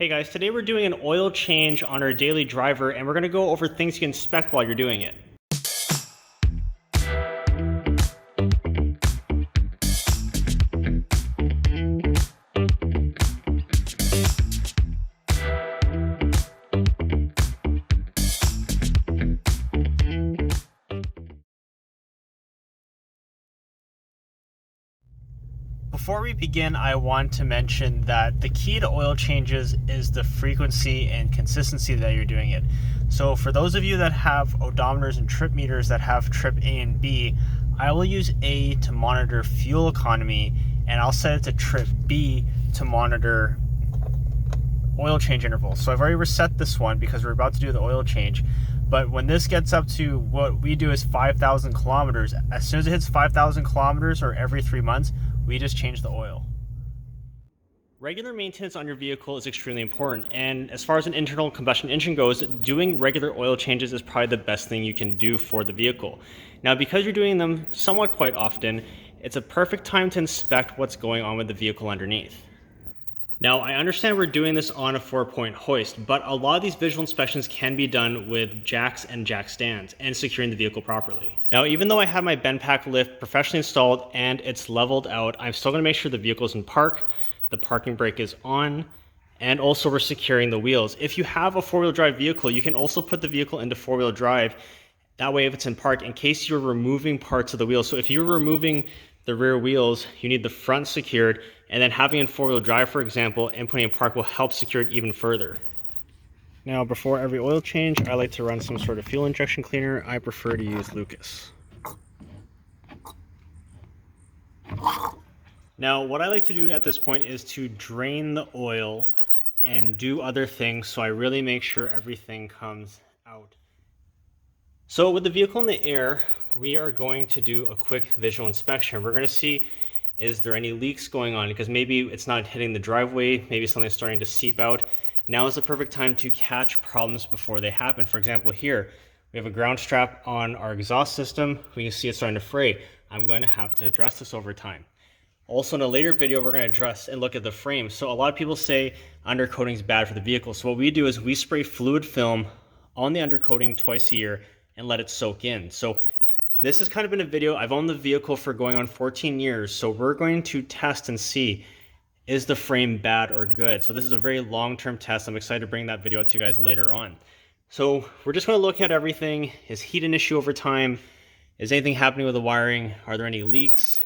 Hey guys, today we're doing an oil change on our daily driver and we're going to go over things you can inspect while you're doing it. Before we begin, I want to mention that the key to oil changes is the frequency and consistency that you're doing it. So for those of you that have odometers and trip meters that have trip A and B, I will use A to monitor fuel economy and I'll set it to trip B to monitor oil change intervals. So I've already reset this one because we're about to do the oil change. But when this gets up to what we do is 5,000 kilometers, as soon as it hits 5,000 kilometers or every 3 months, we just change the oil. Regular maintenance on your vehicle is extremely important, and as far as an internal combustion engine goes, doing regular oil changes is probably the best thing you can do for the vehicle. Now, because you're doing them somewhat quite often, it's a perfect time to inspect what's going on with the vehicle underneath. Now, I understand we're doing this on a 4-point hoist, but a lot of these visual inspections can be done with jacks and jack stands and securing the vehicle properly. Now, even though I have my bend pack lift professionally installed and it's leveled out, I'm still gonna make sure the vehicle's in park, the parking brake is on, and also we're securing the wheels. If you have a 4-wheel drive vehicle, you can also put the vehicle into 4-wheel drive. That way, if it's in park, in case you're removing parts of the wheel. So if you're removing the rear wheels, you need the front secured, and then having in 4-wheel drive, for example, and putting in park will help secure it even further. Now, before every oil change, I like to run some sort of fuel injection cleaner. I prefer to use Lucas. Now, what I like to do at this point is to drain the oil and do other things, so I really make sure everything comes out. So with the vehicle in the air, we are going to do a quick visual inspection. We're going to see, is there any leaks going on? Because maybe it's not hitting the driveway, maybe something's starting to seep out. Now is the perfect time to catch problems before they happen. For example, here, we have a ground strap on our exhaust system. We can see it's starting to fray. I'm going to have to address this over time. Also, in a later video, we're going to address and look at the frame. So a lot of people say undercoating is bad for the vehicle. So what we do is we spray fluid film on the undercoating twice a year and let it soak in. So this has kind of been a video. I've owned the vehicle for going on 14 years. So we're going to test and see, is the frame bad or good? So this is a very long-term test. I'm excited to bring that video out to you guys later on. So we're just going to look at everything. Is heat an issue over time? Is anything happening with the wiring? Are there any leaks?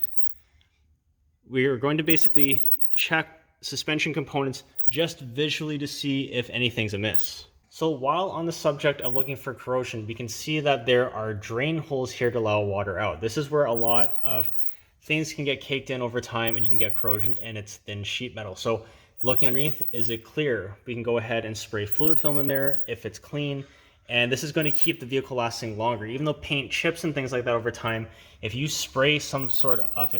We are going to basically check suspension components just visually to see if anything's amiss. So while on the subject of looking for corrosion, we can see that there are drain holes here to allow water out. This is where a lot of things can get caked in over time and you can get corrosion, and it's thin sheet metal. So looking underneath, is it clear? We can go ahead and spray fluid film in there if it's clean. And this is going to keep the vehicle lasting longer. Even though paint chips and things like that over time, if you spray some sort of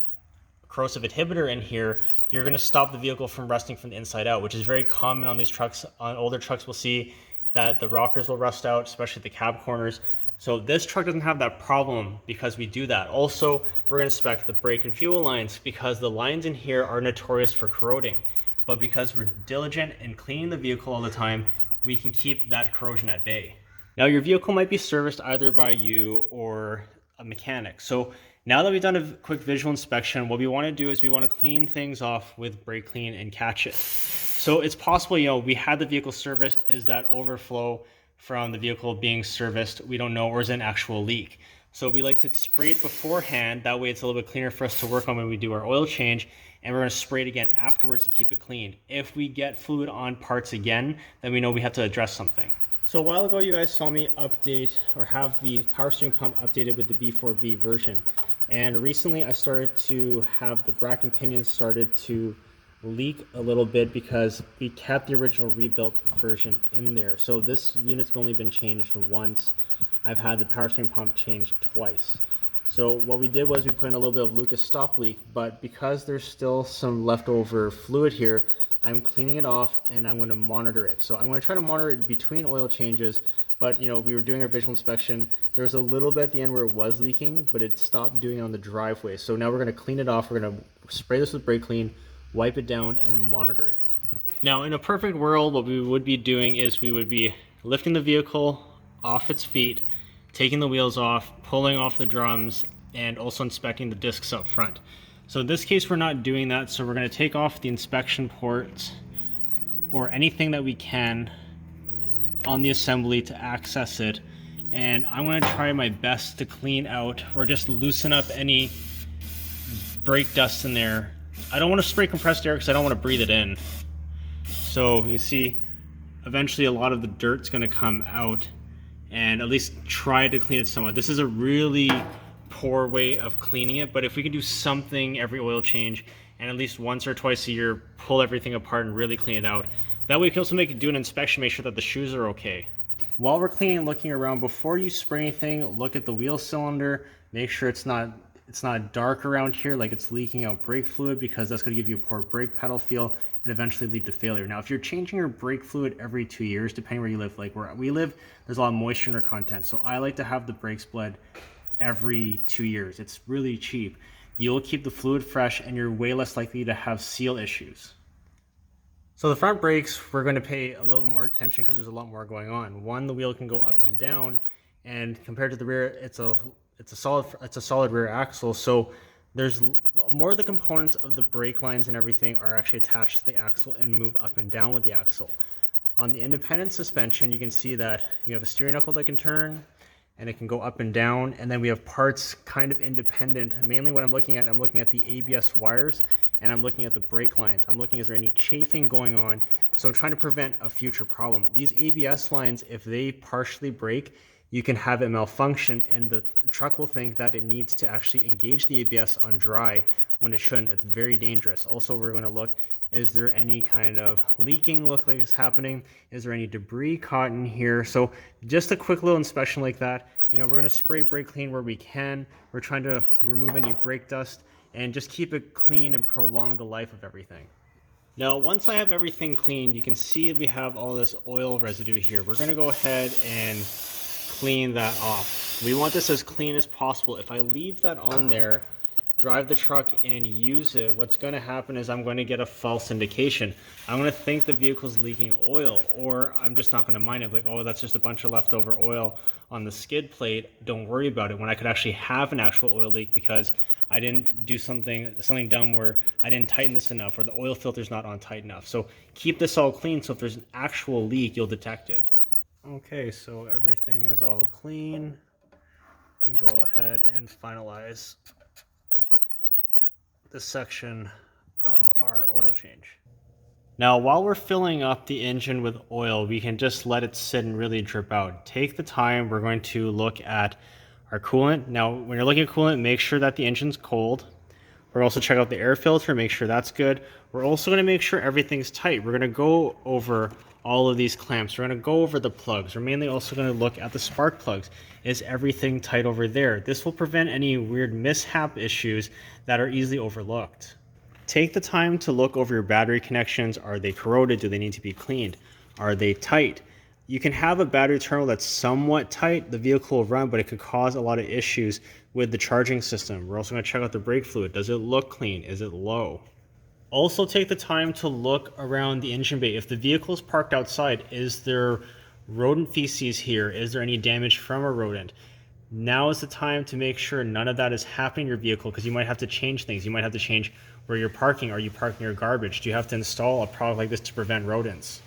corrosive inhibitor in here, you're going to stop the vehicle from rusting from the inside out, which is very common on these trucks. On older trucks, we'll see that the rockers will rust out, especially the cab corners. So this truck doesn't have that problem because we do that. Also, we're going to inspect the brake and fuel lines because the lines in here are notorious for corroding. But because we're diligent in cleaning the vehicle all the time, we can keep that corrosion at bay. Now, your vehicle might be serviced either by you or a mechanic. So now that we've done a quick visual inspection, what we want to do is we want to clean things off with brake clean and catch it. So it's possible, we had the vehicle serviced. Is that overflow from the vehicle being serviced? We don't know, or is it an actual leak? So we like to spray it beforehand. That way it's a little bit cleaner for us to work on when we do our oil change. And we're going to spray it again afterwards to keep it clean. If we get fluid on parts again, then we know we have to address something. So a while ago, you guys saw me update or have the power steering pump updated with the B4V version. And recently I started to have the rack and pinions started to leak a little bit because we kept the original rebuilt version in there. So this unit's only been changed once. I've had the power steering pump changed twice. So what we did was we put in a little bit of Lucas stop leak, but because there's still some leftover fluid here, I'm cleaning it off and I'm going to monitor it. So I'm going to try to monitor it between oil changes, but we were doing our visual inspection. There's a little bit at the end where it was leaking, but it stopped doing it on the driveway. So now we're going to clean it off. We're going to spray this with brake clean, wipe it down, and monitor it. Now, in a perfect world, what we would be doing is we would be lifting the vehicle off its feet, taking the wheels off, pulling off the drums, and also inspecting the discs up front. So in this case, we're not doing that. So we're going to take off the inspection ports or anything that we can on the assembly to access it. And I'm going to try my best to clean out or just loosen up any brake dust in there. I don't want to spray compressed air because I don't want to breathe it in. So you see, eventually a lot of the dirt's going to come out, and at least try to clean it somewhat. This is a really poor way of cleaning it, but if we can do something every oil change and at least once or twice a year pull everything apart and really clean it out, that way we can also do an inspection, make sure that the shoes are okay. While we're cleaning and looking around, before you spray anything, look at the wheel cylinder, make sure it's not dark around here like it's leaking out brake fluid, because that's going to give you a poor brake pedal feel and eventually lead to failure. Now, if you're changing your brake fluid every 2 years, depending where you live, like where we live, there's a lot of moisture in our content. So I like to have the brakes bled every 2 years. It's really cheap. You'll keep the fluid fresh and you're way less likely to have seal issues. So the front brakes, we're going to pay a little more attention because there's a lot more going on. One, the wheel can go up and down, and compared to the rear, it's a solid rear axle. So there's more of the components of the brake lines and everything are actually attached to the axle and move up and down with the axle. On the independent suspension, you can see that we have a steering knuckle that can turn and it can go up and down. And then we have parts kind of independent. Mainly what I'm looking at the ABS wires, and I'm looking at the brake lines. I'm looking, is there any chafing going on? So I'm trying to prevent a future problem. These ABS lines, if they partially break, you can have it malfunction and the truck will think that it needs to actually engage the ABS on dry when it shouldn't. It's very dangerous. Also, we're going to look, is there any kind of leaking look like it's happening? Is there any debris caught in here? So just a quick little inspection like that. You know, we're going to spray brake clean where we can. We're trying to remove any brake dust and just keep it clean and prolong the life of everything. Now, once I have everything cleaned, you can see we have all this oil residue here. We're going to go ahead and clean that off. We want this as clean as possible. If I leave that on there, drive the truck and use it, what's going to happen is I'm going to get a false indication. I'm going to think the vehicle's leaking oil, or I'm just not going to mind it. Like, oh, that's just a bunch of leftover oil on the skid plate. Don't worry about it. When I could actually have an actual oil leak because I didn't do something dumb where I didn't tighten this enough, or the oil filter's not on tight enough. So keep this all clean, so if there's an actual leak, you'll detect it. Okay, so everything is all clean. You can go ahead and finalize this section of our oil change. Now, while we're filling up the engine with oil, we can just let it sit and really drip out. Take the time. We're going to look at our coolant. Now, when you're looking at coolant, make sure that the engine's cold. We're also check out the air filter, make sure that's good. We're also going to make sure everything's tight. We're going to go over all of these clamps. We're going to go over the plugs. We're mainly also going to look at the spark plugs. Is everything tight over there? This will prevent any weird mishap issues that are easily overlooked. Take the time to look over your battery connections. Are they corroded? Do they need to be cleaned? Are they tight? You can have a battery terminal that's somewhat tight, the vehicle will run, but it could cause a lot of issues with the charging system. We're also going to check out the brake fluid. Does it look clean? Is it low? Also take the time to look around the engine bay. If the vehicle is parked outside, is there rodent feces here? Is there any damage from a rodent? Now is the time to make sure none of that is happening in your vehicle, because you might have to change things. You might have to change where you're parking. Are you parking your garbage? Do you have to install a product like this to prevent rodents?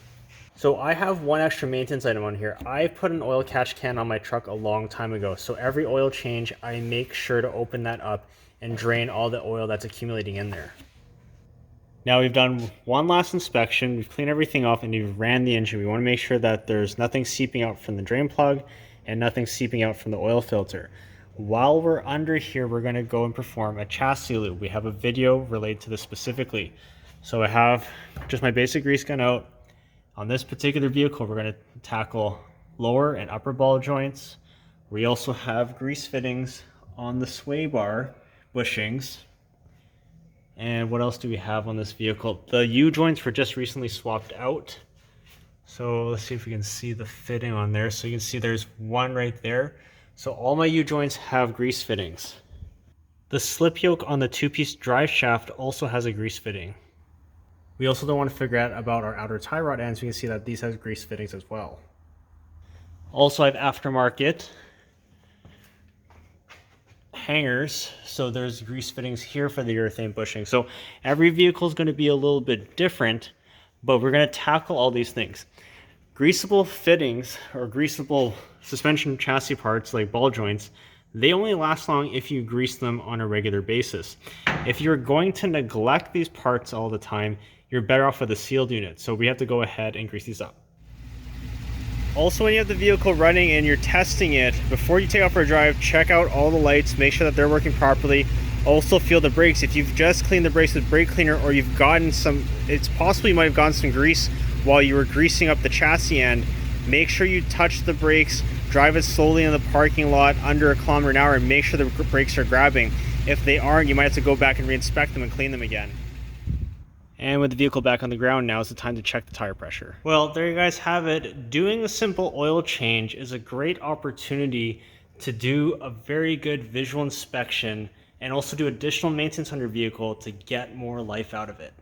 So I have one extra maintenance item on here. I put an oil catch can on my truck a long time ago. So every oil change, I make sure to open that up and drain all the oil that's accumulating in there. Now we've done one last inspection. We've cleaned everything off and we've ran the engine. We want to make sure that there's nothing seeping out from the drain plug and nothing seeping out from the oil filter. While we're under here, we're going to go and perform a chassis loop. We have a video related to this specifically. So I have just my basic grease gun out. On this particular vehicle, we're going to tackle lower and upper ball joints. We also have grease fittings on the sway bar bushings. And what else do we have on this vehicle? The U-joints were just recently swapped out. So let's see if we can see the fitting on there. So you can see there's one right there. So all my U-joints have grease fittings. The slip yoke on the two-piece drive shaft also has a grease fitting. We also don't want to forget about our outer tie rod ends. We can see that these have grease fittings as well. Also, I have aftermarket hangers, so there's grease fittings here for the urethane bushing. So every vehicle is going to be a little bit different, but we're going to tackle all these things. Greasable fittings or greasable suspension chassis parts like ball joints, they only last long if you grease them on a regular basis. If you're going to neglect these parts all the time, you're better off with a sealed unit. So we have to go ahead and grease these up. Also, when you have the vehicle running and you're testing it, before you take off for a drive, check out all the lights, make sure that they're working properly. Also feel the brakes. If you've just cleaned the brakes with brake cleaner, or you've gotten some, it's possible you might have gotten some grease while you were greasing up the chassis end, make sure you touch the brakes, drive it slowly in the parking lot under 1 kilometer an hour, and make sure the brakes are grabbing. If they aren't, you might have to go back and reinspect them and clean them again. And with the vehicle back on the ground, now is the time to check the tire pressure. Well, there you guys have it. Doing a simple oil change is a great opportunity to do a very good visual inspection and also do additional maintenance on your vehicle to get more life out of it.